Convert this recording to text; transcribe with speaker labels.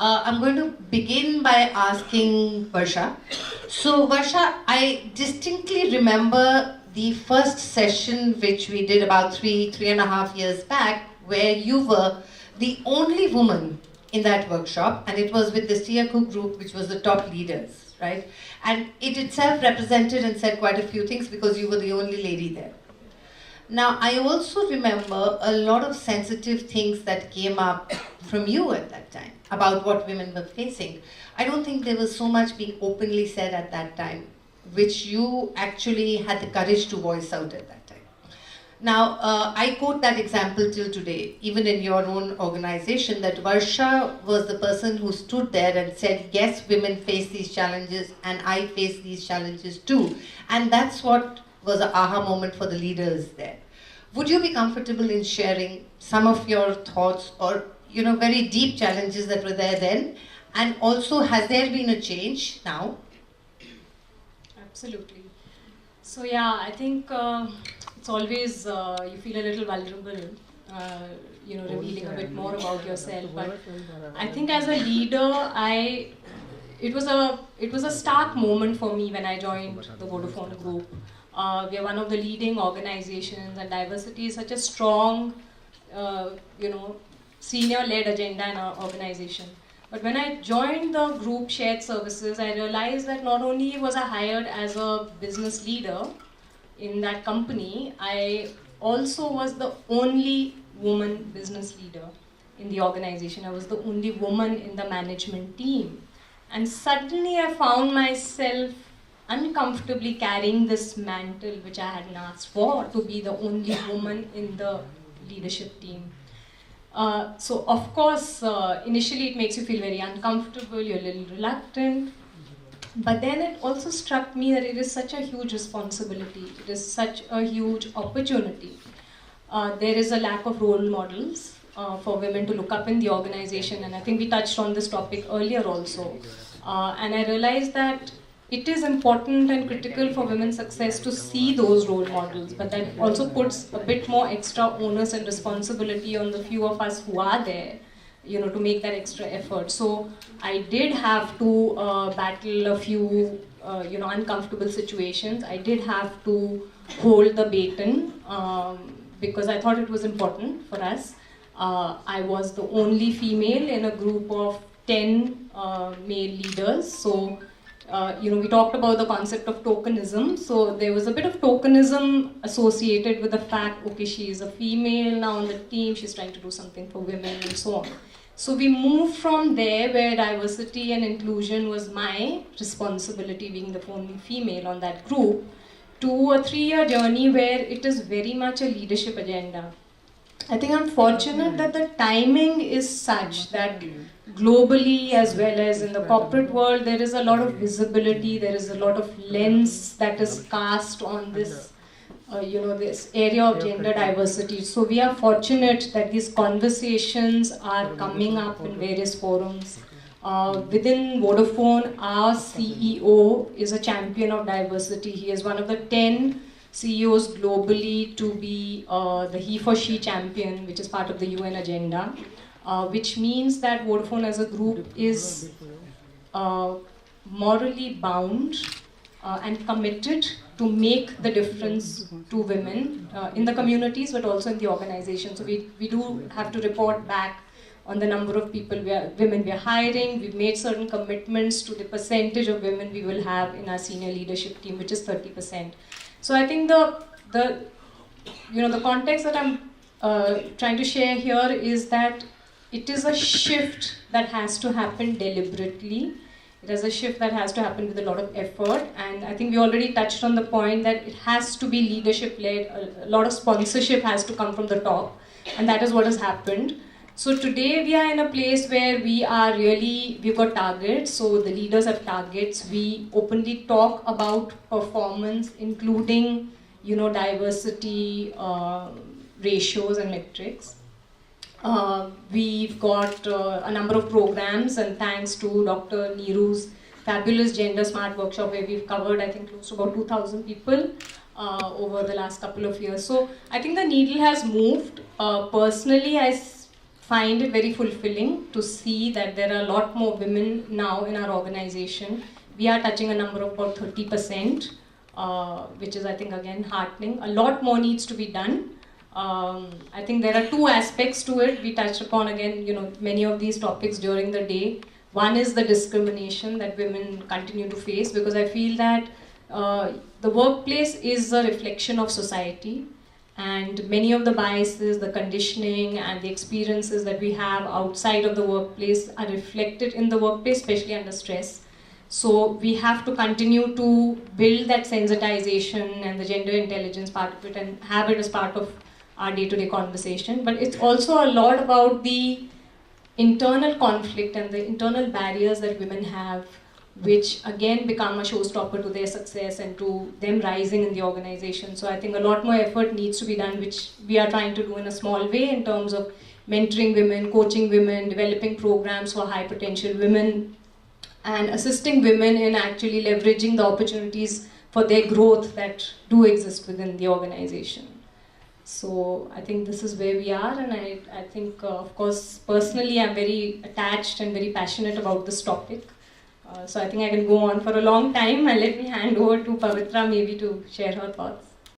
Speaker 1: I'm going to begin by asking Varsha. So, Varsha, I distinctly remember the first session which we did about three and a half years back, where you were the only woman in that workshop, and it was with the Siaku group, which was the top leaders, right? And it itself represented and said quite a few things because you were the only lady there. Now, I also remember a lot of sensitive things that came up from you at that time about what women were facing. I don't think there was so much being openly said at that time, which you actually had the courage to voice out at that time. Now, I quote that example till today, even in your own organization, that Varsha was the person who stood there and said, yes, women face these challenges, and I face these challenges too. And that's what was an aha moment for the leaders there. Would you be comfortable in sharing some of your thoughts or, very deep challenges that were there then? And also, has there been a change now?
Speaker 2: Absolutely. So yeah, I think it's always, you feel a little vulnerable, revealing a bit more about yourself. But I think as a leader, it was a stark moment for me when I joined the Vodafone group. We are one of the leading organizations, and diversity is such a strong, senior-led agenda in our organization. But when I joined the group shared services, I realized that not only was I hired as a business leader in that company, I also was the only woman business leader in the organization. I was the only woman in the management team. And suddenly I found myself uncomfortably carrying this mantle which I hadn't asked for, to be the only woman in the leadership team. So of course, initially it makes you feel very uncomfortable, you're a little reluctant, but then it also struck me that it is such a huge responsibility, it is such a huge opportunity. There is a lack of role models for women to look up in the organization, and I think we touched on this topic earlier also. And I realized that it is important and critical for women's success to see those role models, but that also puts a bit more extra onus and responsibility on the few of us who are there, to make that extra effort. So I did have to battle a few, uncomfortable situations. I did have to hold the baton because I thought it was important for us. I was the only female in a group of 10 male leaders. So we talked about the concept of tokenism. So there was a bit of tokenism associated with the fact, okay, she is a female now on the team, she's trying to do something for women and so on. So we moved from there, where diversity and inclusion was my responsibility, being the only female on that group, to a 3-year journey where it is very much a leadership agenda. I think I'm fortunate that the timing is such that globally as well as in the corporate world, there is a lot of visibility, there is a lot of lens that is cast on this, this area of gender diversity. So we are fortunate that these conversations are coming up in various forums. Within Vodafone, our CEO is a champion of diversity. He is one of the 10 CEOs globally to be the he for she champion, which is part of the UN agenda, which means that Vodafone as a group is morally bound and committed to make the difference to women in the communities, but also in the organization. So we do have to report back on the number of women we are hiring. We've made certain commitments to the percentage of women we will have in our senior leadership team, which is 30%. So I think the context that I'm trying to share here is that it is a shift that has to happen deliberately. It is a shift that has to happen with a lot of effort, and I think we already touched on the point that it has to be leadership-led. A lot of sponsorship has to come from the top, and that is what has happened. So today we are in a place where we've got targets, so the leaders have targets. We openly talk about performance, including, diversity ratios and metrics. We've got a number of programs, and thanks to Dr. Neeru's fabulous Gender Smart workshop, where we've covered, I think, close to about 2,000 people over the last couple of years. So I think the needle has moved. Personally, I find it very fulfilling to see that there are a lot more women now in our organization. We are touching a number of about 30%, which is, I think, again, heartening. A lot more needs to be done. I think there are two aspects to it. We touched upon, again, many of these topics during the day. One is the discrimination that women continue to face, because I feel that the workplace is a reflection of society, and many of the biases, the conditioning, and the experiences that we have outside of the workplace are reflected in the workplace, especially under stress. So we have to continue to build that sensitization and the gender intelligence part of it and have it as part of our day-to-day conversation. But it's also a lot about the internal conflict and the internal barriers that women have, which again become a showstopper to their success and to them rising in the organization. So I think a lot more effort needs to be done, which we are trying to do in a small way in terms of mentoring women, coaching women, developing programs for high potential women, and assisting women in actually leveraging the opportunities for their growth that do exist within the organization. So I think this is where we are, and I think, of course, personally I'm very attached and very passionate about this topic. So I think I can go on for a long time, and let me hand over to Pavitra maybe to share her thoughts.